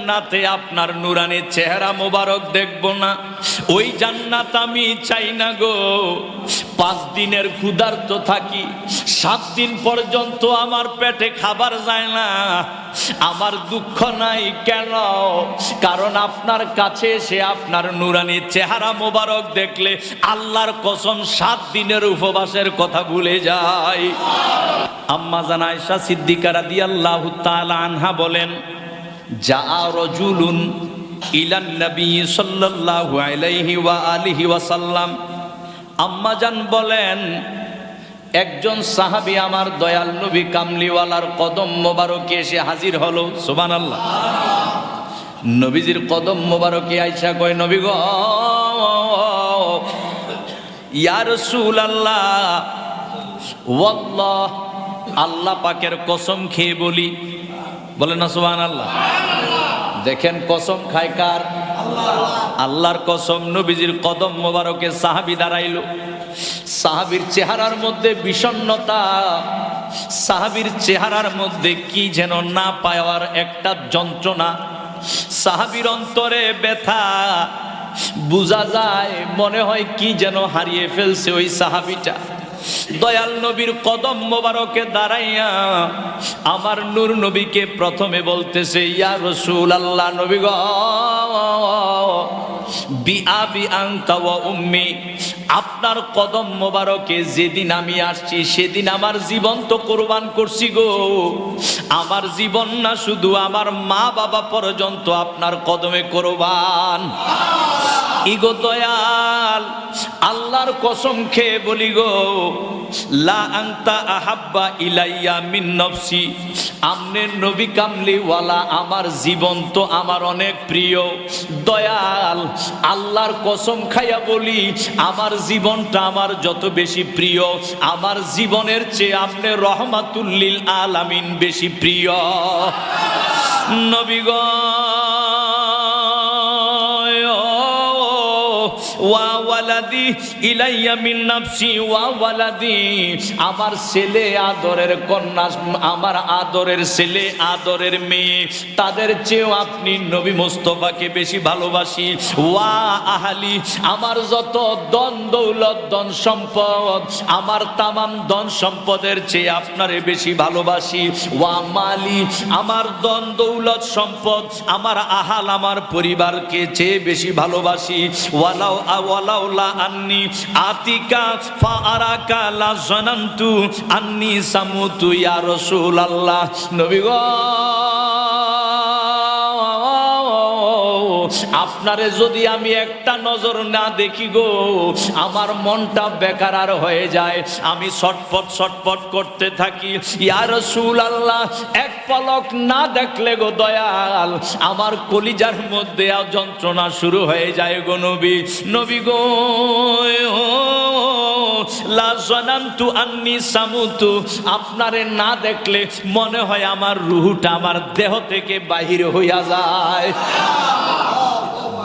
জান্নাতে আপনার নুরানি চেহারা মোবারক দেখব না? ওই জান্নাত আমি চাই না গো। 5 দিনের ক্ষুধার্ত থাকি, 7 দিন পর্যন্ত আমার পেটে খাবার যায় না, আমার দুঃখ নাই কেন? কারণ আপনার কাছে এসে আপনার নুরানি চেহারা মোবারক দেখলে আল্লাহর কসম 7 দিনের উপবাসের কথা ভুলে যায়। আম্মা জান আয়েশা সিদ্দিকা রাদিয়াল্লাহু তাআলা আনহা বলেন, জাআ রাজুলুন ইলান নবী সাল্লাল্লাহু আলাইহি ওয়া আলিহি ওয়াসাল্লাম। আম্মা জান বলেন, একজন সাহাবী আমার দয়াল নবী কামলিওয়ালার কদম মোবারকে এসে হাজির হলো। সুবহানাল্লাহ। নবীজির কদম মোবারকে আয়েশা কয়, নবী গো, ইয়া রাসূলুল্লাহ, ওয়াল্লাহ, আল্লাহ পাকের কসম খেয়ে বলি, বলেন না সুবহানাল্লাহ। দেখেন কসম খায় কার? আল্লাহর কসম। নবীজির কদম মোবারকে সাহাবী দাঁড়াইল। সাহাবীর চেহারার মধ্যে বিষণ্ণতা, সাহাবীর চেহারার মধ্যে কি যেন না পাওয়ার একটা যন্ত্রণা, সাহাবীর অন্তরে ব্যথা, বোঝা যায় মনে হয় কি যেন হারিয়ে ফেলছে ওই সাহাবীটা। দয়াল নবীর কদম মোবারকে দাঁড়াইয়া আমার নূর নবীকে প্রথমে বলতেছে, ইয়া রাসূলুল্লাহ, নবী গো, বিআবি আনতা ওয়া উম্মি, আপনার কদম মোবারকে যেদিন আমি আসছি সেদিন আমার জীবন তো কোরবান করছি গো। আমার জীবন না, শুধু আমার মা বাবা পর্যন্ত আপনার কদমে কোরবান। ইগো দয়াল, আল্লাহর কসম খেয়ে বলি গো, লা আনতা আহাব্বা ইলাইয়া মিন নফসি, আমনের নবী কামলিওয়ালা আমার জীবন তো আমার অনেক প্রিয়। দয়াল, আল্লাহর কসম খাইয়া বলি, আমার জীবনটা আমার যত বেশি প্রিয়, আমার জীবনের চেয়ে আপনি রহমাতুল লিল আলামিন বেশি প্রিয়। নবী গো, ওয়া ওয়ালাদি ইলাইয়া মিন নাফসি ওয়া ওয়ালাদি, আমার ছেলে আদরের কন্যা, আমার আদরের ছেলে আদরের মেয়ে, তাদের চেয়েও আপনি নবী মুস্তাফাকে বেশি ভালোবাসি। ওয়া আহলি, আমার যত ধন দৌলত ধন সম্পদ, আমার তামাম ধন সম্পদের চেয়ে আপনারে বেশি ভালোবাসি। ওয়া মালি, আমার ধন দৌলত সম্পদ, আমার আহাল, আমার পরিবারকে চেয়ে বেশি ভালোবাসি। ওয়ালাউ ওয়ালাউলা আন্নি আতিকা ফাআরাকা লা জানান্তু আন্নি সামুতু ইয়া রাসূলুল্লাহ। নবী গো, আপনারে যদি আমি একটা নজর না দেখি গো, আমার মনটা বেকার হয়ে যায়, আমি ছটফট ছটফট করতে থাকি। ইয়া রাসূলুল্লাহ, এক পলক না দেখলে গো দয়াল, আমার কলিজার মধ্যে যন্ত্রণা শুরু হয়ে যায় গো নবী। নবী গো, লা জানান্তু আন্নি সামুতু, আপনারে না দেখলে মনে হয় আমার রূহটা আমার দেহ থেকে বাহির হইয়া যায়।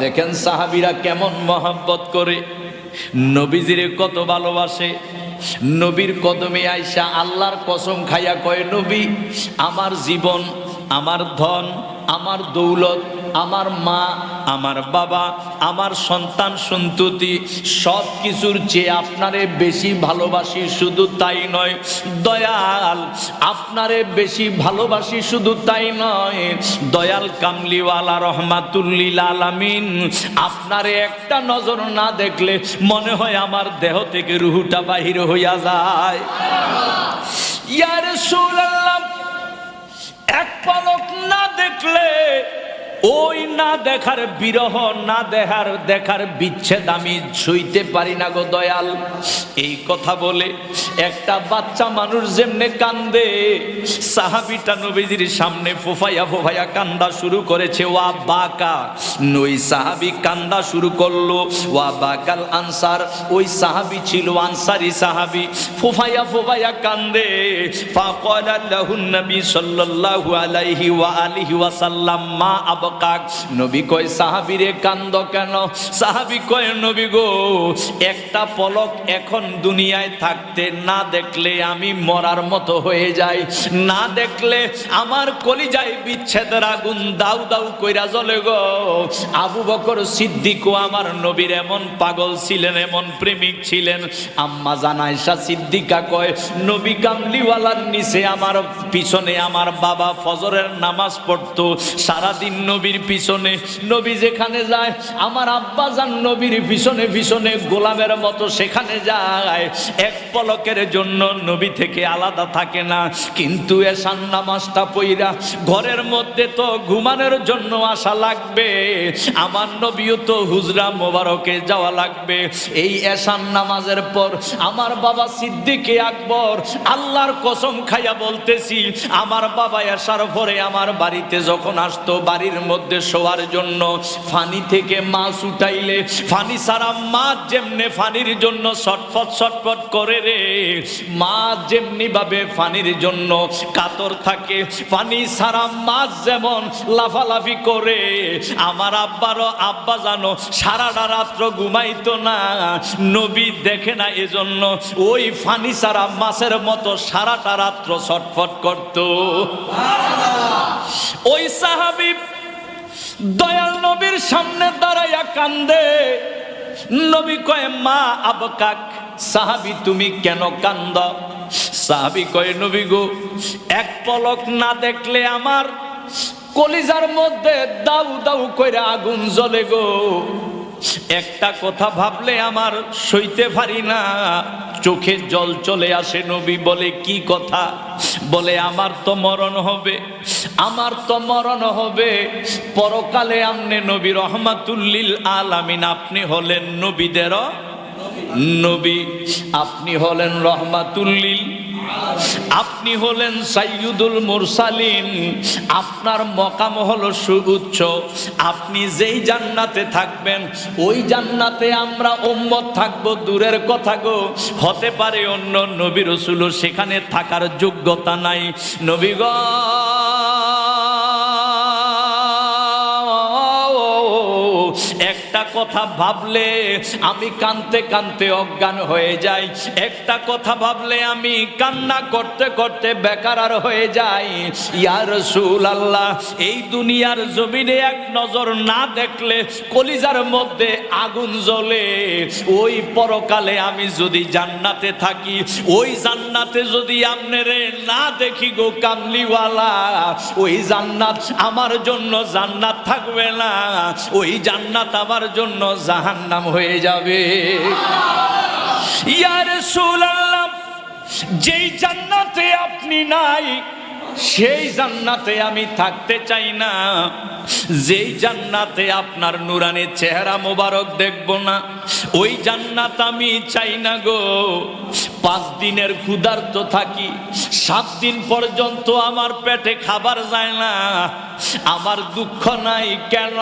দেখেন সাহাবীরা কেমন মহব্বত করে, নবীজিরে কত ভালোবাসে। নবীর কদমে আইসা আল্লাহর কসম খাইয়া কয়, নবী, আমার জীবন, আমার ধন, আমার দৌলত, আমার মা, আমার বাবা, আমার সন্তান সন্ততি, সব কিছুর চেয়ে আপনারে বেশি ভালোবাসি। শুধু তাই নয় দয়াল, আপনারে বেশি ভালোবাসি শুধু তাই নয়, দয়াল কামলিওয়ালা রহমাতুল লিল আলামিন, আপনারে একটা নজর না দেখলে মনে হয় আমার দেহ থেকে রুহটা বাহির হইয়া যায়। ইয়া রাসূলুল্লাহ, এক পলক না দেখলে, ওই না দেখার বিরহ, না দেখার বিচ্ছেদ আমি সইতে পারি না গো দয়াল। এই কথা বলে একটা বাচ্চা মানুষ যেমনে কান্দে, সাহাবীটা নবীজির সামনে ফোফাইয়া ফোফাইয়া কান্দা শুরু করেছে। ওয়া বাকা, ওই সাহাবী কান্দা শুরু করলো। ওয়া বাকাল আনসার, ওই সাহাবী ছিল আনসারী সাহাবী, ফোফাইয়া ফোফাইয়া কান্দে। ফাকালা লাহুন নবী সাল্লাল্লাহু আলাইহি ওয়া আলিহি ওয়াসাল্লাম, মা আব আবকাক। নবী কয় সাহাবীরে কান্দ কেন? সাহাবী কয় নবী গো, একটা পলক এখন দুনিয়ায় থাকতে না দেখলে আমি মরার মতো হয়ে যাই, না দেখলে আমার কলিজায় বিচ্ছেদের আগুন দাউ দাউ কইরা জ্বলে গো। আবু বকর সিদ্দিকও আমার নবীর এমন পাগল ছিলেন, এমন প্রেমিক ছিলেন। আম্মা জান আয়েশা সিদ্দিকা কয় নবী কামলিওয়ালার নিচে আমার পিছনে আমার বাবা ফজরের নামাজ পড়তো সারাদিন নবীর পিছনে। নবী যেখানে যায় আমার আব্বা জান নবীর পিছনে পিছনে গোলামের মতো সেখানে যায়, এক পলকের জন্য নবী থেকে আলাদা থাকে না। কিন্তু এশার নামাজটা পইরা ঘরের মধ্যে তো ঘুমানোর জন্য আসা লাগবে, আমার নবীও তো হুজরা মোবারকে যাওয়া লাগবে। এই এশার নামাজের পর আমার বাবা সিদ্দিকে আকবর, আল্লাহর কসম খাইয়া বলতেছি, আমার বাবা এশার পরে আমার বাড়িতে যখন আসতো, বাড়ির মধ্যে শোয়ার জন্য ফানি থেকে মাছ উঠাইলে ফানি সারা মাছ যেমনে ফানির জন্য ছটফট ছটফট করে রে, মাছ যেমনি ভাবে ফানির জন্য কাতর থাকে, পানি সারা মাছ যেমন লাফালাফি করে, আমার আব্বারও আব্বা জানো সারাটা রাত্র ঘুমাইতো না, নবী দেখে না এজন্য ওই ফানি সারা মাছের মতো সারাটা রাত্র ছটফট করত। ওই সাহাবী দয়াল নবীর সামনে দাঁড়াইয়া কান্দে। নবী কয় মা আবকাক, সাহাবী তুমি কেন কান্দ? সাহাবী কয় নবী গো, এক পলক না দেখলে আমার কলিজার মধ্যে দাউ দাউ কইরা আগুন জ্বলে গো। একটা কথা ভাবলে আমার সইতে পারি না, চোখে জল চলে আসে। নবী বলে কি কথা? বলে আমার তো মরণ হবে, আমার তো মরণ হবে। পরকালে আমনে নবী রহমাতুল লিল আলামিন, আপনি হলেন নবীদের নবী, আপনি হলেন রহমাতুল লিল, আপনি হলেন সাইয়্যিদুল মুরসালিন, আপনার মকাম হলো সুউচ্চ। আপনি যেই জান্নাতে থাকবেন ওই জান্নাতে আমরা উম্মত থাকবো দূরের কথা গো, হতে পারে অন্য নবী রাসূলও সেখানে থাকার যোগ্যতা নাই। নবী গো, একটা কথা ভাবলে আমি কানতে কানতে অজ্ঞান হয়ে যাই, একটা কথা ভাবলে আমি কান্না করতে করতে বেকার হয়ে যাই। ইয়া রাসূলুল্লাহ, এই দুনিয়ার জমিনে এক নজর না দেখলে কলিজার মধ্যে আগুন জ্বলে। ওই পরকালে আমি যদি জান্নাতে থাকি, ওই জান্নাতে যদি আপনারে না দেখি গো কামলিওয়ালা, ওই জান্নাত আমার জন্য জান্নাত থাকবে না, ওই জান্নাত আমার জন্য জাহান্নাম হয়ে যাবে। ইয়া রাসূলুল্লাহ, যেই জান্নাতে আপনি নাই সেই জান্নাতে আমি থাকতে চাই না, যেই জান্নাতে আপনার নুরানি চেহারা মোবারক দেখব না ওই জান্নাত আমি চাই না গো। 5 দিনের ক্ষুধার্ত থাকি, 7 দিন পর্যন্ত আমার পেটে খাবার যায় না, আমার দুঃখ নাই কেন?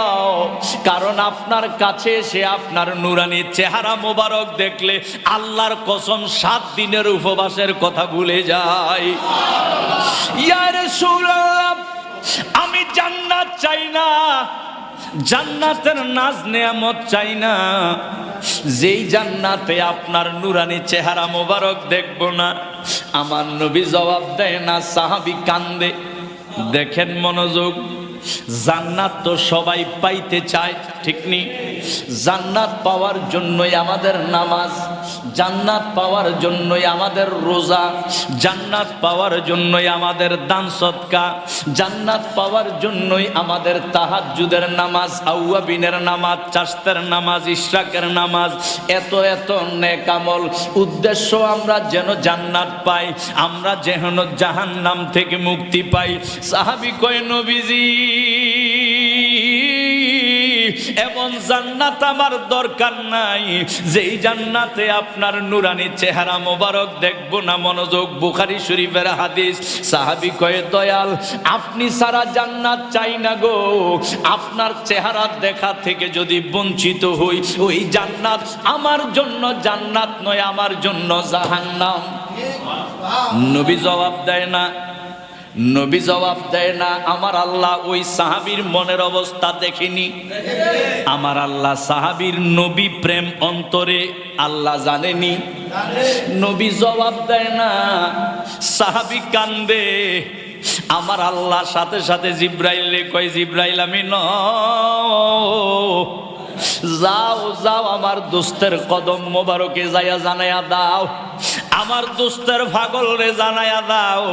কারণ আপনার কাছে এসে আপনার নুরানি চেহারা মোবারক দেখলে আল্লাহর কসম 7 দিনের উপবাসের কথা ভুলে যাই। ইয়া রাসূলুল্লাহ, আমি জান্নাত চাই না, জান্নাতের নাজ নেয়ামত চাই না, যেই জান্নাতে আপনার নুরানি চেহারা মোবারক দেখব না। আমার নবী জবাব দেয় না, সাহাবী কান্দে। দেখেন মনোযোগ, জান্নাত তো সবাই পাইতে চায়, ঠিক নেই? জান্নাত পাওয়ার জন্যই আমাদের নামাজ, জান্নাত পাওয়ার জন্যই আমাদের রোজা, জান্নাত পাওয়ার জন্যই আমাদের দান সদকা, জান্নাত পাওয়ার জন্যই আমাদের তাহাজ্জুদের নামাজ, আউয়াবিনের নামাজ, চাশতের নামাজ, ইশরাকের নামাজ, এত এত নেক আমল। উদ্দেশ্য আমরা যেন জান্নাত পাই, আমরা যেন জাহান্নাম থেকে মুক্তি পাই। সাহাবী কয় নবীজি, এমন জান্নাত আমার দরকার নাই যেই জান্নাতে আপনার নুরানি চেহারা মোবারক দেখব না। মনোযোগ, বুখারী শরীফের হাদিস। সাহাবী কয় দয়াল, আপনি সারা জান্নাত চাই না গো, আপনার চেহারা দেখা থেকে যদি বঞ্চিত হই ওই জান্নাত আমার জন্য জান্নাত নয়, আমার জন্য জাহান্নাম। নবী জবাব দেয় না, নবী জবাব দেয় না, আমার আল্লাহ ওই সাহাবীর মনের অবস্থা দেখেনি। আমার আল্লাহ সাহাবীর নবী প্রেম অন্তরে আল্লাহ জানেনি। নবী জবাব দেয় না, সাহাবী কান্দে। আমার আল্লাহ সাথে সাথে জিব্রাইলে কয়, জিব্রাইল আমি ন যাও যাও আমার দোস্তের কদম মোবারকে যাইয়া জানাইয়া দাও, আমার দোস্তের ভাগল রে জানাইয়া দাও,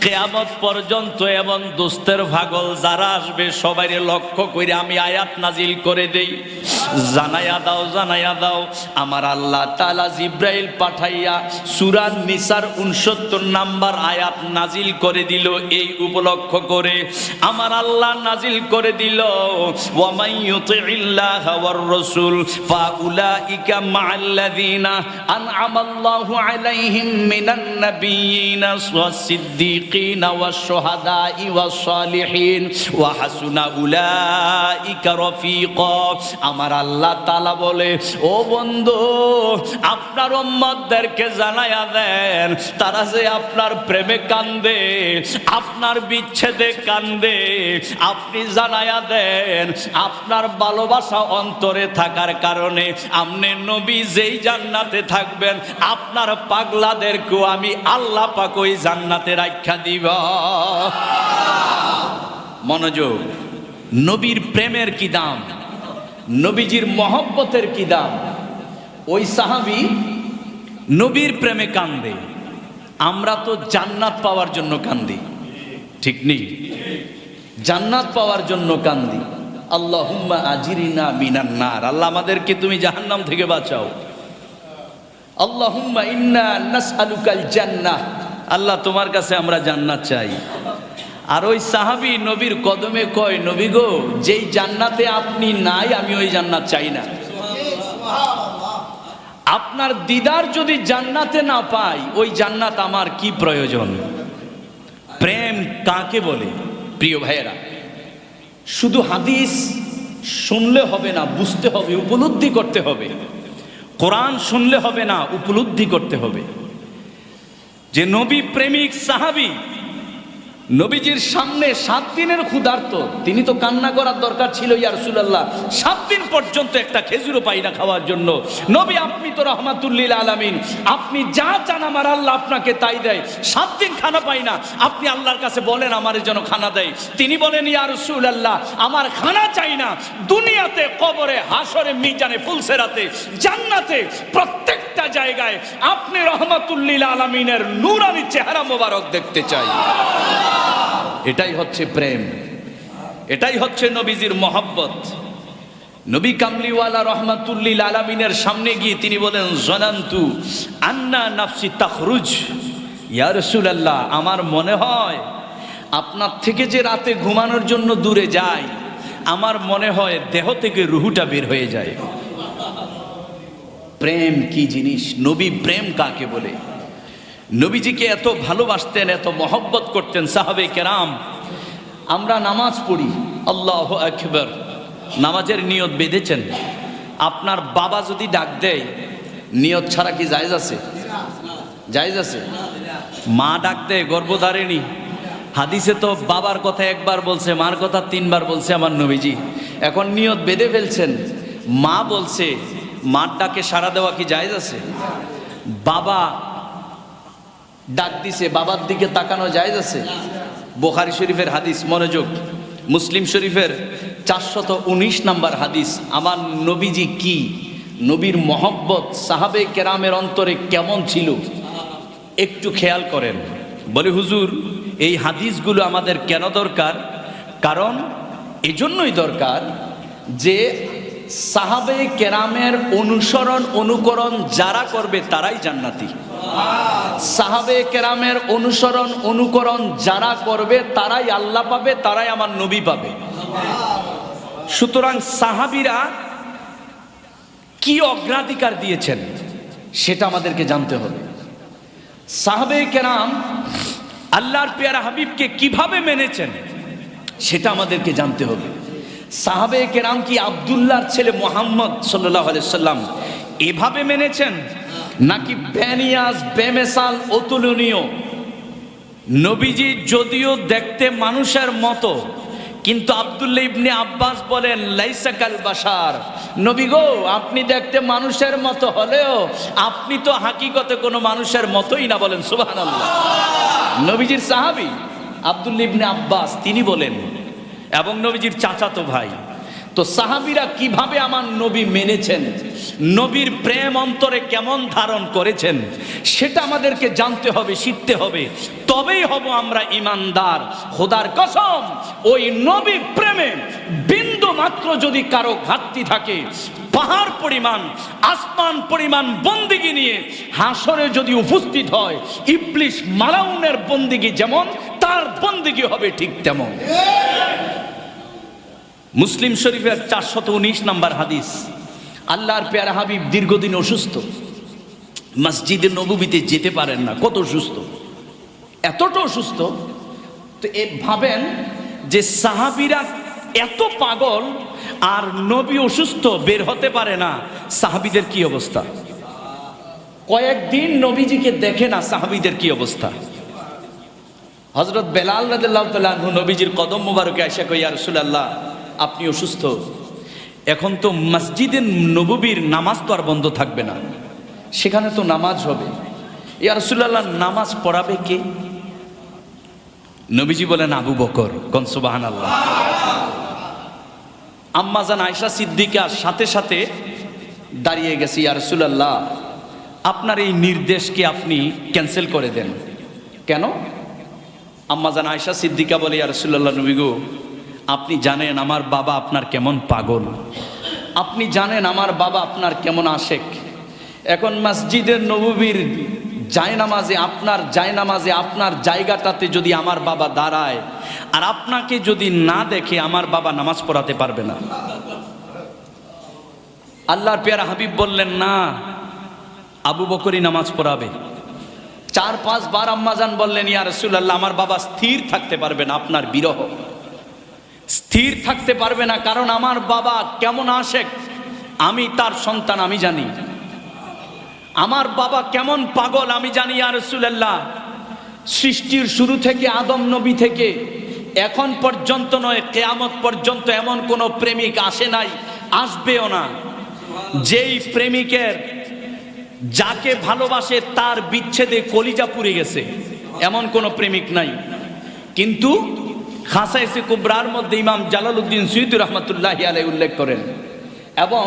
কিয়ামত পর্যন্ত এমন দোস্তের ভাগল যারা আসবে সবাইরে লক্ষ্য করে আমি আয়াত নাজিল করে দেই, জানাইয়া দাও জানাইয়া দাও। আমার আল্লাহ তাআলা জিব্রাইল পাঠাইয়া সূরা নিসার 69 নাম্বার আয়াত নাজিল করে দিল। এই উপলক্ষ করে আমার আল্লাহ নাজিল করে দিল, ওয়া মান ইউতিইল্লাহ ওয়ার রাসূল ফাউলাইকা মাআল্লাযিনা আন'আমাল্লাহু আলাইহিম মিনান নাবিয়্যিনা ওয়াস-সিদ্দীকিনা ওয়াশ-শুহাদাই ওয়াস-সালিহিন ওয়া হাসুনা উলাইকা রাফীকা। আমার আল্লাহ তাআলা বলে, ও বন্ধু আপনার উম্মতদেরকে জানায়া দেন, তারা যে আপনার প্রেমে কান্দে, আপনার বিচ্ছেদে কান্দে, আপনি জানায়া দেন আপনার ভালোবাসা অন্তরে থাকার কারণে আপনি নবী যেই জান্নাতে থাকবেন, আপনার পাগলাদেরকেও আমি আল্লাহ পাক ওই জান্নাতে রাখা দিব। মনোযোগ, নবীর প্রেমের কি দাম, নবীজির মহব্বতের কি দাম। ওই সাহাবী নবীর প্রেমে কান্দে, আমরা তো জান্নাত পাওয়ার জন্য কান্দি, ঠিক নেই? জান্নাত পাওয়ার জন্য কান্দি। আল্লাহুম্মা আজিরিনা মিনান নার, আল্লাহ আমাদেরকে তুমি জাহান্নাম থেকে বাঁচাও। আল্লাহুম্মা ইন্না নাসআলুকাল জান্নাহ, আল্লাহ তোমার কাছে আমরা জান্নাত চাই। আর ওই সাহাবী নবীর কদমে কয়, নবী গো যেই জান্নাতে আপনি নাই আমি ওই জান্নাত চাই না। আপনার দিদার যদি জান্নাতে না পাই ওই জান্নাত আমার কি প্রয়োজন। প্রেম কাকে বলে? প্রিয় ভাইয়েরা, শুধু হাদিস শুনলে হবে না, বুঝতে হবে, উপলব্ধি করতে হবে। কোরআন শুনলে হবে না, উপলব্ধি করতে হবে যে নবী প্রেমিক সাহাবী নবীজির সামনে 7 দিনের ক্ষুধার্ত, তিনি তো কান্না করার দরকার ছিল, ইয়া রাসূলুল্লাহ 7 দিন পর্যন্ত একটা খেজুরও পাই না খাওয়ার জন্য। নবী আপনি তো রাহমাতুল লিল আলামিন, আপনি যা চান আমার আল্লাহ আপনাকে তাই দেয়। 7 দিন খানা পাই না, আপনি আল্লাহর কাছে বলেন আমার যেন খানা দেয়। তিনি বলেন, ইয়া রাসূলুল্লাহ আমার খানা চাই না, দুনিয়াতে, কবরে, হাসরে, মিজানে, ফুলসেরাতে, জান্নাতে, প্রত্যেকটা জায়গায় আপনি রাহমাতুল লিল আলামিনের নূরানি চেহারা মোবারক দেখতে চাই। এটাই হচ্ছে প্রেম, এটাই হচ্ছে নবীজির মহব্বত। নবী কামলিওয়ালা রাহমাতুল লিল আলামিনের সামনে গিয়ে তিনি বলেন, জানান্তু আন্না নাফসি তাখরুজ, ইয়া রাসূলুল্লাহ আমার মনে হয় আপনার থেকে যে রাতে ঘুমানোর জন্য দূরে যাই, আমার মনে হয় দেহ থেকে রুহুটা বের হয়ে যায়। প্রেম কি জিনিস, নবী প্রেম কাকে বলে। নবীজিকে এত ভালোবাসতেন, এত মহব্বত করতেন সাহাবে কেরাম। আমরা নামাজ পড়ি, আল্লাহু আকবার, নামাজের নিয়ত বেঁধেছেন। আপনার বাবা যদি ডাক দেয়, নিয়ত ছাড়া কি জায়েজ আছে? জায়েজ আছে? মা ডাক দেয় গর্ভধারিণী, হাদিসে তো বাবার কথা একবার বলছে, মার কথা 3 বার বলছে আমার নবীজি। এখন নিয়ত বেঁধে ফেলছেন, মা বলছে, মার ডাকে সাড়া দেওয়া কি জায়েজ আছে? বাবা ডাক দিছে, বাবার দিকে তাকানো জায়েজ আছে? বুখারী শরীফের হাদিস, মনোযোগ, মুসলিম শরীফের 419 নাম্বার হাদিস। আমার নবীজি কি, নবীর মহব্বত সাহাবে কেরামের অন্তরে কেমন ছিল একটু খেয়াল করেন। বলে হুজুর এই হাদিসগুলো আমাদের কেন দরকার? কারণ এজন্যই দরকার যে সাহাবে কেরামের অনুসরণ অনুকরণ যারা করবে তারাই জান্নাতি। সাহাবে কেরামের অনুসরণ অনুকরণ যারা করবে তারাই আল্লাহ পাবে, তারাই আমার নবী পাবে। সুতরাং সাহাবীরা কি অগ্রাধিকার দিয়েছেন সেটা আমাদেরকে জানতে হবে। সাহাবে কেরাম আল্লাহর পেয়ারা হাবিবকে কিভাবে মেনেছেন সেটা আমাদেরকে জানতে হবে। সাহাবে কেরাম কি আব্দুল্লাহর ছেলে মুহাম্মদ সাল্লাল্লাহু আলাইহি সাল্লাম এভাবে মেনেছেন, নাকি বেনিয়াজ, বেমেসাল, অতুলনীয় নবীজি যদিও দেখতে মানুষের মতো, কিন্তু আব্দুল্লাহ ইবনে আব্বাস বলেন লাইসা কাল বাশার, নবী গো আপনি দেখতে মানুষের মতো হলেও আপনি তো হাকিকতে কোনো মানুষের মতোই না, বলেন সুবহানাল্লাহ। নবীজির সাহাবী আব্দুল্লাহ ইবনে আব্বাস তিনি বলেন, এবং নবীজির চাচাতো ভাই। তো সাহাবীরা কিভাবে আমার নবী মেনেছেন, নবীর প্রেম অন্তরে কেমন ধারণ করেছেন, সেটা আমাদেরকে জানতে হবে, শিখতে হবে, তবেই হব আমরা ঈমানদার। খোদার কসম, ওই নবী প্রেমে বিন্দু মাত্র যদি কারো ঘাটতি থাকে, পাহাড় পরিমাণ আসমান পরিমাণ বন্দিগি নিয়ে হাসরে যদি উপস্থিত হয়, ইবলিস মালাউনের বন্দিগি যেমন, তার বন্দিগি হবে ঠিক তেমন। মুসলিম শরীফের 419 নম্বর হাদিস, আল্লাহর পেয়ারা হাবিব দীর্ঘদিন অসুস্থ, মসজিদে নববীতে যেতে পারেন না, কত অসুস্থ, এতটা অসুস্থ। তো ভাবেন যে সাহাবীরা এত পাগল আর নবী অসুস্থ, বের হতে পারে না, সাহাবীদের কি অবস্থা? কয়েকদিন নবীজিকে দেখে না, সাহাবীদের কি অবস্থা? হযরত বেলাল রাদিয়াল্লাহু তাআলা আনহু নবীজির কদম মোবারকে আয়েশা কই, ইয়া রাসূলুল্লাহ আপনি অসুস্থ, এখন তো মসজিদে নববীর নামাজ তো আর বন্ধ থাকবে না, সেখানে তো নামাজ হবে, ইয়া রাসূলুল্লাহ নামাজ পড়াবে কে? নবীজি বলেন আবু বকর। কোন সুবহানাল্লাহ। আম্মা জান আয়েশা সিদ্দিকার সাথে সাথে দাঁড়িয়ে গেছে, ইয়া রাসূলুল্লাহ আপনার এই নির্দেশকে আপনি ক্যান্সেল করে দেন। কেন? আম্মা জান আয়েশা সিদ্দিকা বলে, ইয়া রাসূলুল্লাহ নবী গো আপনি জানেন আমার বাবা আপনার কেমন পাগল, আপনি জানেন আমার বাবা আপনার কেমন আশেক। এখন মসজিদের নববীর জায়নামাজে, আপনার জায়নামাজে আপনার জায়গাটাতে যদি আমার বাবা দাঁড়ায় আর আপনাকে যদি না দেখে, আমার বাবা নামাজ পড়াতে পারবে না। আল্লাহর পেয়ারা হাবিব বললেন না, আবু বকরই নামাজ পড়াবে। 4-5 বার আম্মাজান বললেন, ইয়া রাসূলুল্লাহ আমার বাবা স্থির থাকতে পারবে না, আপনার বিরহ স্থির থাকতে পারবে না, কারণ আমার বাবা কেমন আশেক আমি তার সন্তান, আমি জানি। আমার বাবা কেমন পাগল আমি জানি, ইয়া রাসূলুল্লাহ সৃষ্টির শুরু থেকে আদম নবী থেকে এখন পর্যন্ত নয়, কিয়ামত পর্যন্ত এমন কোন প্রেমিক আসে নাই, আসবেও না, যেই প্রেমিকের যাকে ভালোবাসে তার বিচ্ছেদে কলিজা পুড়ে গেছে, এমন কোন প্রেমিক নাই। কিন্তু খাসায়েসে কুবরার মধ্যে ইমাম জালালউদ্দিন সুয়ুতী রাহমাতুল্লাহি আলাইহি উল্লেখ করেন, এবং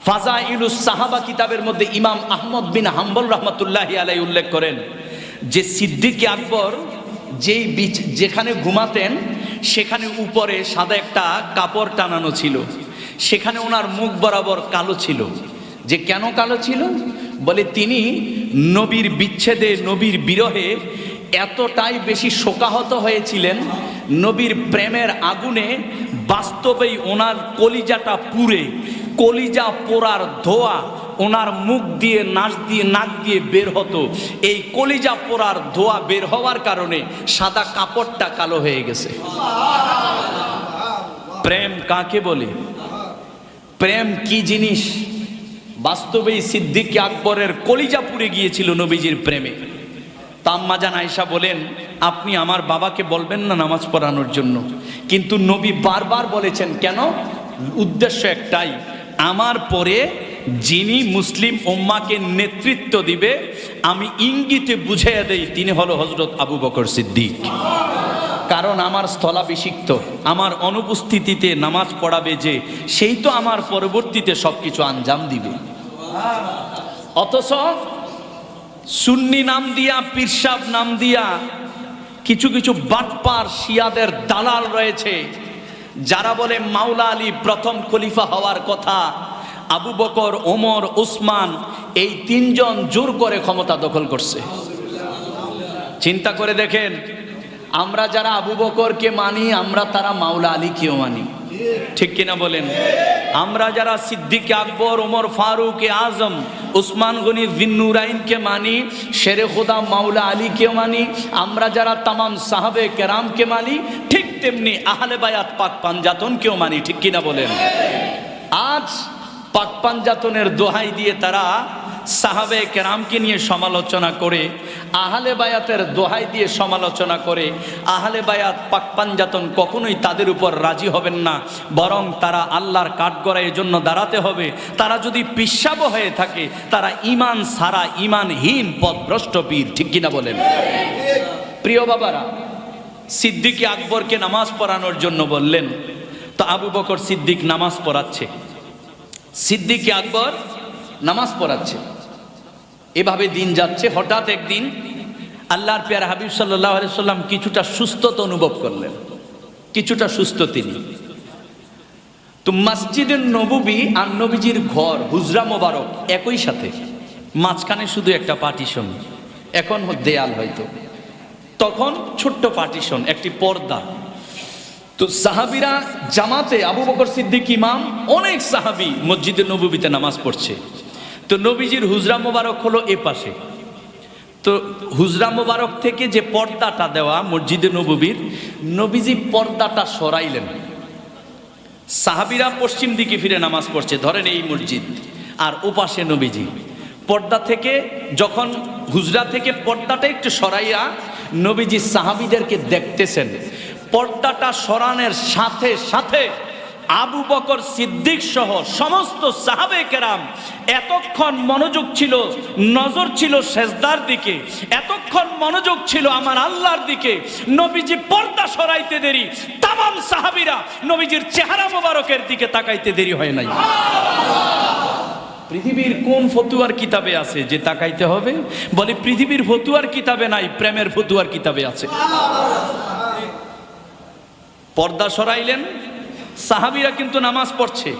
ফাজাইলুস সাহাবা কিতাবের মধ্যে ইমাম আহমদ বিন হাম্বল রাহমাতুল্লাহি আলাইহি উল্লেখ করেন যে সিদ্দিক আকবর যেখানে ঘুমাতেন সেখানে উপরে সাদা একটা কাপড় টানানো ছিল, সেখানে ওনার মুখ বরাবর কালো ছিল। যে কেন কালো ছিল? বলে তিনি নবীর বিচ্ছেদে, নবীর বিরহে এতটাই বেশি শোকাহত হয়েছিলেন, নবীর প্রেমের আগুনে বাস্তবেই ওনার কলিজাটা পুড়ে, কলিজা পোড়ার ধোয়া ওনার মুখ দিয়ে, নাক দিয়ে বের হতো। এই কলিজা পোড়ার ধোয়া বের হওয়ার কারণে সাদা কাপড়টা কালো হয়ে গেছে। প্রেম কাকে বলে? প্রেম কি জিনিস? বাস্তবেই সিদ্দিক আকবরের কলিজা পুড়ে গিয়েছিল নবীজির প্রেমে। আম্মা জান আয়েশা বলেন, আপনি আমার বাবাকে বলবেন না নামাজ পড়ানোর জন্য, কিন্তু নবী বারবার বলেছেন। কেন? উদ্দেশ্য একটাই, আমার পরে যিনি মুসলিম উম্মাকে নেতৃত্ব দিবে আমি ইঙ্গিতে বুঝিয়ে দেই তিনি হলো হযরত আবু বকর সিদ্দিক। কারণ আমার স্থলাভিষিক্ত, আমার অনুপস্থিতিতে নামাজ পড়াবে যে, সেই তো আমার পরবর্তীতে সবকিছু আঞ্জাম দিবে। অথচ সুন্নি নাম দিয়া, পীরসাব নাম দিয়া কিছু কিছু বাটপার শিয়াদের দালাল রয়েছে, যারা বলে মাওলা আলী প্রথম খলিফা হওয়ার কথা, আবু বকর, ওমর, উসমান এই তিনজন জোর করে ক্ষমতা দখল করছে। চিন্তা করে দেখেন, আমরা যারা আবু বকরকে মানি, আমরা তারা মাওলা আলীকেও মানি, ঠিক কিনা বলেন? আমরা যারা সিদ্দিক আকবর, ওমর ফারুক আজম, উসমান গনি জিন্নুরাইনকে মানি, শেরে খোদা মাওলা আলীকে মানি, আমরা যারা তামাম সাহাবে কেরামকে মানি, ঠিক তেমনি আহলে বায়াত পাক পাঞ্জাতনকেও মানি, ঠিক কিনা বলেন? আজ পাক পাঞ্জাতনের দোহাই দিয়ে তারা সাহাবে কেরামকে নিয়ে সমালোচনা করে, আহলে বায়াতের দোহাই দিয়ে সমালোচনা করে, আহলে বায়াত পাকপাঞ্জাতন কখনোই তাদের উপর রাজি হবেন না, বরং তারা আল্লাহর কাঠগড়ায় জন্য দাঁড়াতে হবে। তারা যদি পিশাব হয়ে থাকে, তারা ঈমান সারা, ঈমানহীন পথভ্রষ্ট পীর। ঠিক কিনা বলেন? প্রিয় বাবারা, সিদ্দিক আকবরকে নামাজ পড়ানোর জন্য বললেন, তো আবু বকর সিদ্দিক নামাজ পড়াচ্ছে, সিদ্দিক আকবর নামাজ পড়াচ্ছে। এভাবে দিন যাচ্ছে। হঠাৎ একদিন আল্লাহর পেয়ারা হাবিব সাল্লাল্লাহু আলাইহি সাল্লাম কিছুটা সুস্থতা অনুভব করলেন, কিছুটা সুস্থ তিনি। তো মসজিদের নববী আর নবীজির ঘর হুজরা মোবারক একই সাথে, মাঝখানে শুধু একটা পার্টিশন, এখন দেয়াল হয়তো, তখন ছোট্ট পার্টিশন, একটি পর্দা। তো সাহাবীরা জামাতে, আবু বকর সিদ্দিক ইমাম, অনেক সাহাবী মসজিদে নববীতে নামাজ পড়ছে। তো নবীজির হুজরা মোবারক হলো এ পাশে। তো হুজরা মোবারক থেকে যে পর্দাটা দেওয়া মসজিদে নববীর, নবীজি পর্দাটা সরাইলেন। সাহাবীরা পশ্চিম দিকে ফিরে নামাজ পড়ছে, ধরেন এই মসজিদ, আর ওপাশে নবীজি। পর্দা থেকে যখন হুজরা থেকে পর্দাটা একটু সরাইয়া নবীজি সাহাবীদেরকে দেখতেছেন, পর্দাটা সরানোর সাথে সাথে আবু বকর সিদ্দিক সহ সমস্ত সাহাবে কেরাম এতক্ষণ মনোযোগ ছিল, নজর ছিল সেজদার দিকে, এতক্ষণ মনোযোগ ছিল আমার আল্লাহর দিকে। নবীজি পর্দা সরাইতে দেরি, তামাম সাহাবীরা নবীজির চেহারা মোবারকের দিকে তাকাইতে দেরি হয় নাই। পৃথিবীর কোন ফতুয়ার কিতাবে আছে যে তাকাইতে হবে? বলে পৃথিবীর ফতুয়ার কিতাবে নাই, প্রেমের ফতুয়ার কিতাবে আছে। পর্দা সরাইলেন, সাহাবীরা কিন্তু নামাজ পড়ছে,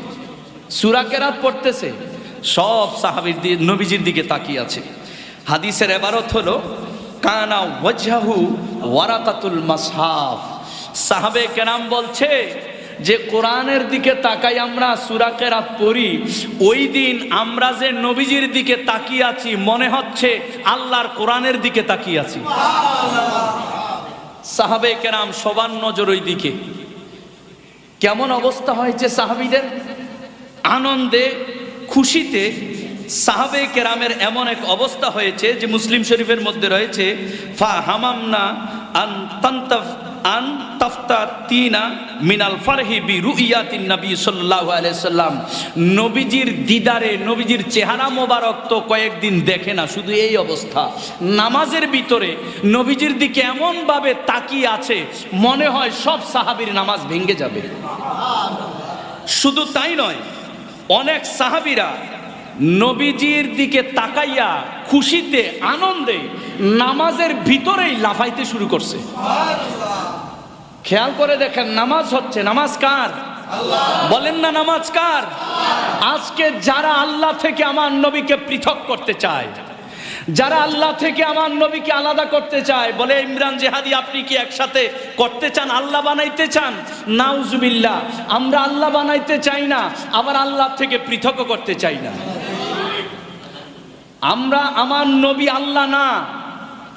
সূরা কেরাত পড়তেছে, সব সাহাবীর নবীজির দিকে তাকিয়ে আছে। হাদিসের ইবারত হলো কানা ওয়াজহু ওয়ারাকাতুল মাসহাফ। সাহাবে কেরাম বলছে যে কোরআনের দিকে তাকাই আমরা সূরা কেরাত পড়ি, ওই দিন আমরা যে নবীজির দিকে তাকিয়ে আছি মনে হচ্ছে আল্লাহর কোরআনের দিকে তাকিয়ে আছি। সাহাবে কেরাম সবার নজর ওই দিকে। কেমন অবস্থা হয়েছে সাহাবীদের? আনন্দে খুশিতে সাহাবে কেরামের এমন এক অবস্থা হয়েছে যে মুসলিম শরীফের মধ্যে রয়েছে, ফা হামামনা আন তান্তাফ আন তাফতাতিনা মিনাল ফারহি বি রুইয়াতিন নবী সাল্লাল্লাহু আলাইহি সাল্লাম। নবীজির দিদারে, নবীজির চেহারা মোবারক তো কয়েকদিন দেখে না, শুধু এই অবস্থা, নামাজের ভিতরে নবীজির দিকে এমন ভাবে তাকিয়ে আছে মনে হয় সব সাহাবীর নামাজ ভেঙে যাবে। শুধু তাই নয়, অনেক সাহাবীরা নবীজির দিকে তাকাইয়া খুশিতে আনন্দে নামাজের ভিতরেই লাফাইতে শুরু করছে। খেয়াল করে দেখেন, নামাজ হচ্ছে, নামাজ কার? বলেন না নামাজ কার? আজকে যারা আল্লাহ থেকে আমার নবীকে পৃথক করতে চায়, যারা আল্লাহ থেকে আমার নবীকে আলাদা করতে চায়, বলে ইমরান জেহাদি আপনি কি একসাথে করতে চান, আল্লাহ বানাইতে চান? নাউজুবিল্লাহ, আমরা আল্লাহ বানাইতে চাই না, আবার আল্লাহ থেকে পৃথক করতে চাই না। আমরা, আমার নবী আল্লাহ না,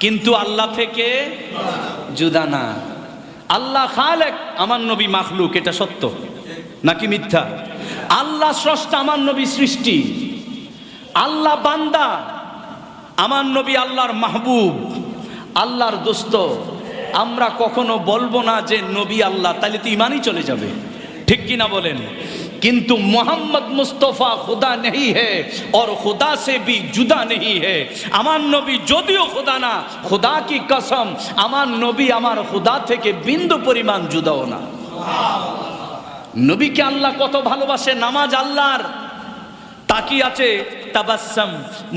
কিন্তু আল্লাহ থেকে জুদা না। আল্লাহ খালেক, আমার নবী মাখলুক, এটা সত্য নাকি মিথ্যা? আল্লাহ স্রষ্টা, আমার নবী সৃষ্টি। আল্লাহ বান্দা, আমার নবী আল্লাহর মাহবুব, আল্লাহর দোস্ত। আমরা কখনো বলবো না যে নবী আল্লাহ, তাহলে তো ইমানই চলে যাবে। ঠিক কিনা বলেন? কিন্তু মোহাম্মদ মুস্তফা খুদা নেই হে और खुदा से भी जुदा नहीं है। আমার নবী যদিও খুদা না, খুদা কি কসম, আমার নবী আমার খুদা থেকে বিন্দু পরিমাণ জুদাও না। নবীকে আল্লাহ কত ভালোবাসে। নামাজ আল্লাহর, তাকিয়ে আছে তাবাসসাম,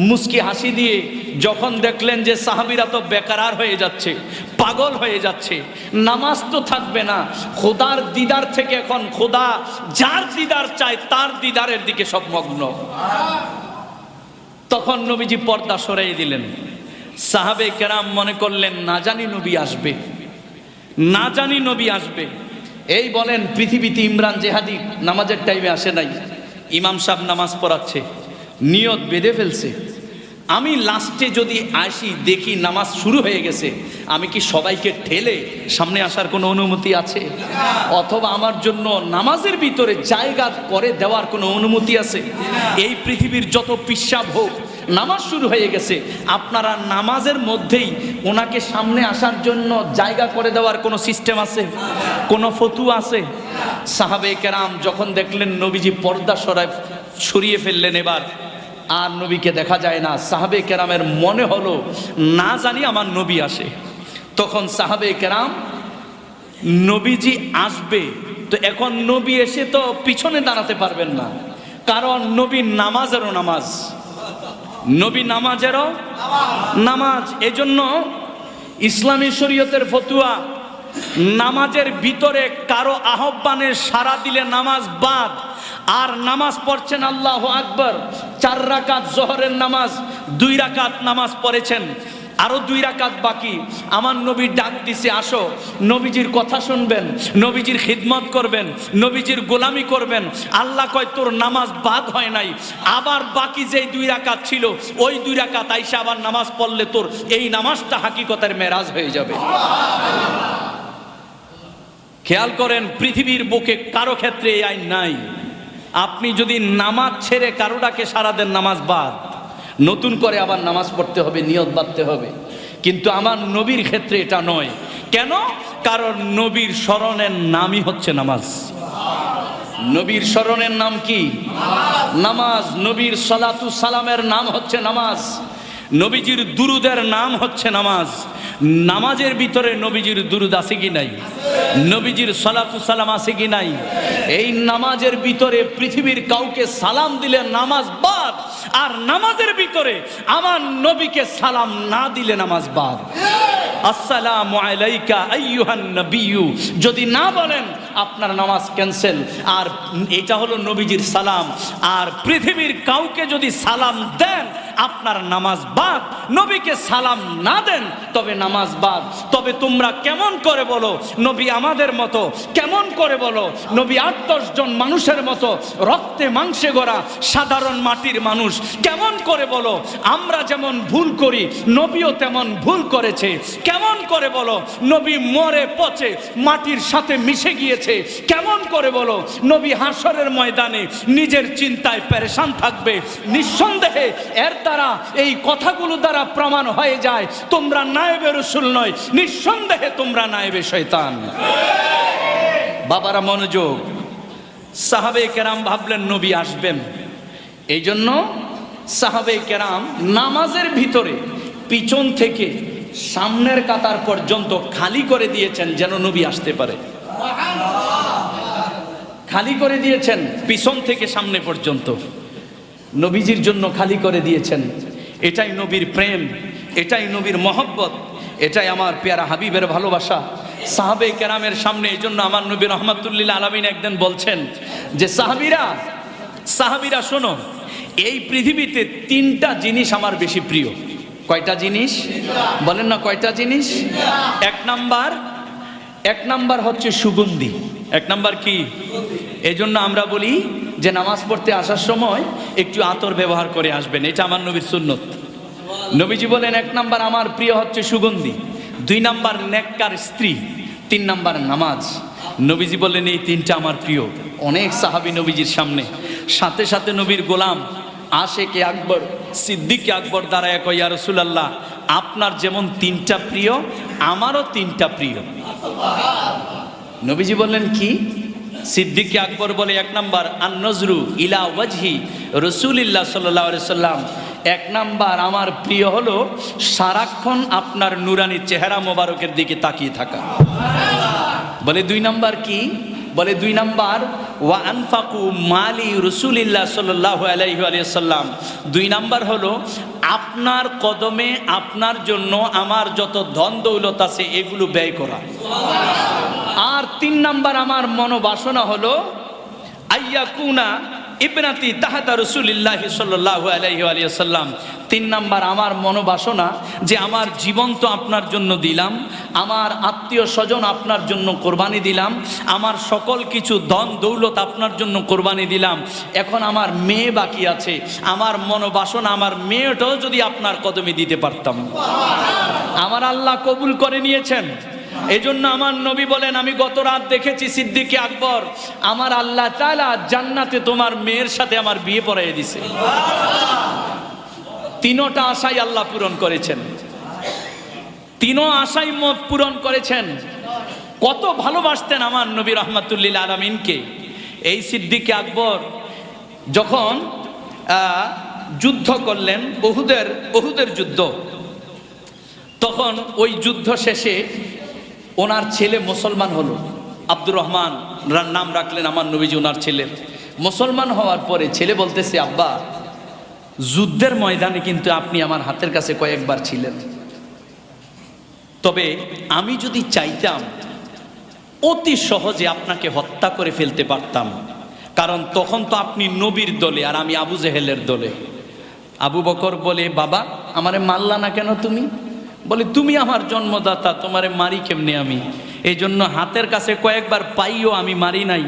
মুস্কি হাসি দিয়ে। যখন দেখলেন যে সাহাবীরা তো বেকারার হয়ে যাচ্ছে, পাগল হয়ে যাচ্ছে, নামাজ তো থাকবে না, খোদার দিদার থেকে এখন খোদা যার দিদার চায় তার দিদারের দিকে সব মগ্ন। তখন নবীজি পর্দা সরিয়ে দিলেন। সাহাবে কেরাম মনে করলেন না জানি নবী আসবে, না জানি নবী আসবে। এই বলেন পৃথিবীতে ইমরান জেহাদি নামাজের টাইমে আসে নাই, ইমাম সাহেব নামাজ পড়াচ্ছে, নিয়ত বেঁধে ফেলছে, আমি লাস্টে যদি আসি দেখি নামাজ শুরু হয়ে গেছে, আমি কি সবাইকে ঠেলে সামনে আসার কোনো অনুমতি আছে? অথবা আমার জন্য নামাজের ভিতরে জায়গা করে দেওয়ার কোনো অনুমতি আছে? এই পৃথিবীর যত পিশাব হোক, নামাজ শুরু হয়ে গেছে, আপনারা নামাজের মধ্যেই ওনাকে সামনে আসার জন্য জায়গা করে দেওয়ার কোনো সিস্টেম আছে, কোনো ফতুয়া আছে? সাহাবে কেরাম যখন দেখলেন নবীজি পর্দা সরিয়ে ফেললেন, এবার আর নবীকে দেখা যায় না, সাহাবে কেরামের মনে হলো না জানি আমার নবী আসে। তখন সাহাবে কেরাম নবীজি আসবে, তো এখন নবী এসে তো পিছনে দাঁড়াতে পারবেন না, কারণ নবী নামাজেরও নামাজ, নবী নামাজেরও নামাজ। এজন্য ইসলামী শরীয়তের ফতুয়া, নামাজের ভিতরে কারো আহ্বানে সাড়া দিলে নামাজ বাদ। আর নামাজ পড়ছেন আল্লাহু আকবার, 4 রাকাত জোহরের নামাজ, 2 রাকাত নামাজ পড়েছেন, আরো 2 রাকাত বাকি। আমার নবী ডাক দিছে, আসো, নবীজির কথা শুনবেন, নবীজির খিদমত করবেন, নবীজির গোলামি করবেন। আল্লাহ কয় তোর নামাজ বাদ হয় নাই, আবার বাকি যে 2 রাকাত ছিল ওই 2 রাকাত আইসা আবার নামাজ পড়লে তোর এই নামাজটা হাকিকতের মেরাজ হয়ে যাবে। খেয়াল করেন, পৃথিবীর বুকে কারো ক্ষেত্রে এই আইন নাই। আপনি যদি নামাজ ছেড়ে কারোটাকে সারা দেন, নামাজ বাদ, নতুন করে আবার নামাজ পড়তে হবে, নিয়ত বাঁধতে হবে। কিন্তু আমার নবীর ক্ষেত্রে এটা নয়। কেন? কারণ নবীর স্মরণের নামই হচ্ছে নামাজ। নবীর স্মরণের নাম কি? নামাজ। নবীর সালাতু সালামের নাম হচ্ছে নামাজ। নবীজির দুরুদের নাম হচ্ছে নামাজ। নামাজের ভিতরে নবীজির দুরুদ আছে কি নাই? নবীজির সালাতু সালাম আছে কি নাই? এই নামাজের ভিতরে পৃথিবীর কাউকে সালাম দিলে নামাজ বাদ, আর নামাজের ভিতরে আমার নবীকে সালাম না দিলে নামাজ বাদ। আসসালামু আলাইকা আইয়ুহান নবিয়্যু যদি না বলেন, আপনার নামাজ ক্যান্সেল। আর এটা হলো নবীজির সালাম। আর পৃথিবীর কাউকে যদি সালাম দেন, আপনার নামাজ বাদ। নবীকে সালাম না দেন, তবে নামাজ বাদ। তবে তোমরা কেমন করে বলো নবী আমাদের মতো? কেমন করে বলো নবী 8-10 জন মানুষের মতো, রক্তে মাংসে গড়া সাধারণ মাটির মানুষ? কেমন করে বলো আমরা যেমন ভুল করি নবীও তেমন ভুল করেছে? কেমন করে বলো নবী মরে পচে মাটির সাথে মিশে গিয়েছে? কেমন করে বলো নবী হাসরের ময়দানে নিজের চিন্তায় পেরেশান থাকবে? নিঃসন্দেহে এর দ্বারা, এই কথাগুলো দ্বারা প্রমাণ হয়ে যায় তোমরা নায়েবে রাসূল নয়, নিঃসন্দেহে তোমরা নায়েবে শয়তান। বাবারা মনোযোগ। সাহাবে কেরাম ভাবলেন নবী আসবেন, এই জন্য সাহাবে কেরাম নামাজের ভিতরে পিছন থেকে সামনের কাতার পর্যন্ত খালি করে দিয়েছেন যেন নবী আসতে পারে। খালি করে দিয়েছেন পিছন থেকে সামনে পর্যন্ত, নবীজির জন্য খালি করে দিয়েছেন। এটাই নবীর প্রেম, এটাই নবীর মহব্বত, এটাই আমার পেয়ারা হাবিবের ভালোবাসা। সাহাবে কেরামের সামনে এই জন্য আমার নবী রহমাতুল্লিল আলামিন একদিন বলছেন যে সাহাবীরা শোনো, এই পৃথিবীতে 3টা জিনিস আমার বেশি প্রিয়। কয়টা জিনিস বলেন না? কয়টা জিনিস? এক নাম্বার হচ্ছে সুগন্ধি। 1 নাম্বার কি? এই জন্য আমরা বলি যে নামাজ পড়তে আসার সময় একটু আতর ব্যবহার করে আসবেন, এটা আমার নবীর সুন্নত। নবীজি বলেন 1 নাম্বার আমার প্রিয় হচ্ছে সুগন্ধি, 2 নাম্বার নেককার স্ত্রী, 3 নাম্বার নামাজ। নবীজি বললেন এই 3টা আমার প্রিয়। অনেক সাহাবী নবীজির সামনে, সাথে সাথে নবীর গোলাম আশেকে আকবর সিদ্দিক আকবর দাঁড়ায় কয়, ইয়া রাসূলুল্লাহ, আপনার যেমন 3টা প্রিয় আমারও 3টা প্রিয়। নবীজি বললেন কি? সিদ্দিক আকবর বলে 1 নাম্বার আন-নজরু ইলা ওয়াজহি রাসূলিল্লাহ সাল্লাল্লাহু আলাইহি সাল্লাম, 1 নাম্বার আমার প্রিয় হলো সারাক্ষণ আপনার নুরানি চেহারা মোবারকের দিকে তাকিয়ে থাকা। বলে 2 নাম্বার কি? বলে 2 নাম্বার ওয়া আনফাকু মালি রাসূলিল্লাহ সাল্লাল্লাহু আলাইহি ওয়াসাল্লাম, 2 নাম্বার হলো আপনার কদমে আপনার জন্য আমার যত ধন দৌলত আছে এগুলো ব্যয় করা। আর 3 নাম্বার আমার মনোবাসনা হলো আইয়াকুনা ইবনাতি তাহাতা রাসূলিল্লাহ সাল্লাল্লাহু আলাইহি ওয়াসাল্লাম, 3 নাম্বার আমার মনোবাসনা যে আমার জীবন তো আপনার জন্য দিলাম, আমার আত্মীয় স্বজন আপনার জন্য কোরবানি দিলাম, আমার সকল কিছু ধন দৌলত আপনার জন্য কোরবানি দিলাম, এখন আমার মেয়ে বাকি আছে, আমার মনোবাসনা আমার মেয়েটাও যদি আপনার কদমে দিতে পারতাম। আমার আল্লাহ কবুল করে নিয়েছেন। এজন্য আমার নবী বলেন, আমি গত রাত দেখেছি সিদ্দিক আকবর, আমার আল্লাহ তাআলা জান্নাতে তোমার মেয়ের সাথে আমার বিয়ে পড়াইয়ে দিছে। তিনোটা আশাই আল্লাহ পূরণ করেছেন, তিনো আশাই পূরণ করেছেন। কত ভালোবাসতেন আমার নবী রহমাতুল্লিল আলামিনকে। এই সিদ্দিক আকবর যখন যুদ্ধ করলেন, উহুদের যুদ্ধ, তখন ওই যুদ্ধ শেষে ওনার ছেলে মুসলমান হলো। আব্দুর রহমান নাম রাখলেন আমার নবীজি ওনার ছেলের। মুসলমান হওয়ার পরে ছেলে বলতেছে, আব্বা যুদ্ধের ময়দানে কিন্তু আপনি আমার হাতের কাছে কয়েকবার ছিলেন, তবে আমি যদি চাইতাম অতি সহজে আপনাকে হত্যা করে ফেলতে পারতাম, কারণ তখন তো আপনি নবীর দলে আর আমি আবু জেহেলের দলে। আবু বকর বলে, বাবা আমারে মারলা না কেন তুমি? বলে, তুমি আমার জন্মদাতা, তোমারে মারি কেমনে আমি? এই জন্য হাতের কাছে কয়েকবার পাইও আমি মারি নাই।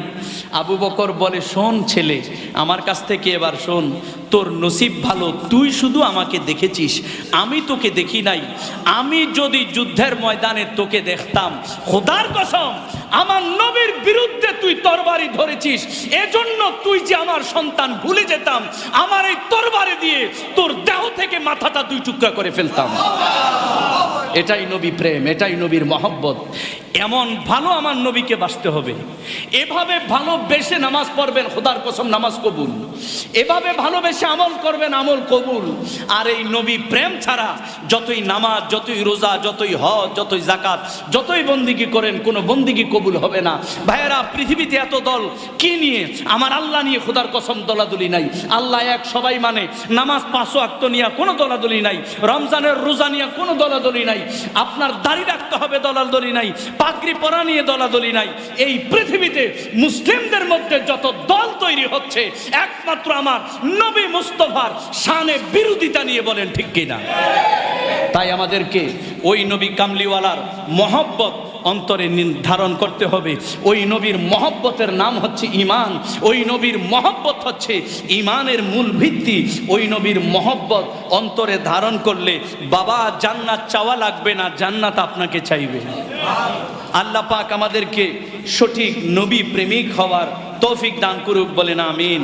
আবু বকর বলে, শোন ছেলে, আমার কাছ থেকে এবার শোন, তোর নসিব ভালো, তুই শুধু আমাকে দেখেছিস, আমি তোকে দেখি নাই। আমি যদি যুদ্ধের ময়দানে তোকে দেখতাম, খোদার কসম আমার নবীর বিরুদ্ধে তুই তরবারি ধরেছিস, এজন্য তুই যে আমার সন্তান ভুলে যেতাম, আমার এই তরবারি দিয়ে তোর দেহ থেকে মাথাটা দুই টুকরা করে ফেলতাম। এটাই নবী প্রেম, এটাই নবীর মহব্বত। এমন ভালো আমার নবীকে বাসতে হবে, এভাবে ভালোবেসে নামাজ পড়বেন, খোদার কসম নামাজ কবুল। এভাবে ভালোবেসে আমল করবেন, আমল কবুল। আর এই নবী প্রেম ছাড়া যতই নামাজ, যতই রোজা, যতই হজ, যতই যাকাত, যতই বন্দিগি করেন, কোনো বন্দিগি কবুল হবে না। ভাইয়েরা, পৃথিবীতে এত দল কি নিয়ে? আমার আল্লাহ নিয়ে খোদার কসম দলাদলি নাই। আল্লাহ এক, সবাই মানে। নামাজ 5 ওয়াক্ত নিয়ে কোনো দলাদলি নাই, রমজানের রোজা নিয়ে কোনো দলাদলি নাই, আপনার দাড়ি রাখতে হবে দলাদলি নাই, পাগড়ি পরা নিয়ে দলাদলি নাই। এই পৃথিবীতে মুসলিমদের মধ্যে যত দল তৈরি হচ্ছে, একমাত্র আমার নবী মুস্তাফার শানে বিরোধিতা নিয়ে, বলেন ঠিক কিনা? তাই আমাদেরকে ওই নবী কামলিওয়ালার মহব্বত অন্তরে নির্ধারণ করতে হবে। ওই নবীর মহব্বতের নাম হচ্ছে ঈমান। ওই নবীর মহব্বত হচ্ছে ঈমানের মূল ভিত্তি। ওই নবীর মহব্বত অন্তরে ধারণ করলে বাবা জান্নাত চাওয়া লাগবে না, জান্নাত আপনাকে চাইবে। আল্লাহ পাক আমাদেরকে সঠিক নবী প্রেমিক হওয়ার তৌফিক দান করুক, বলেন আমিন।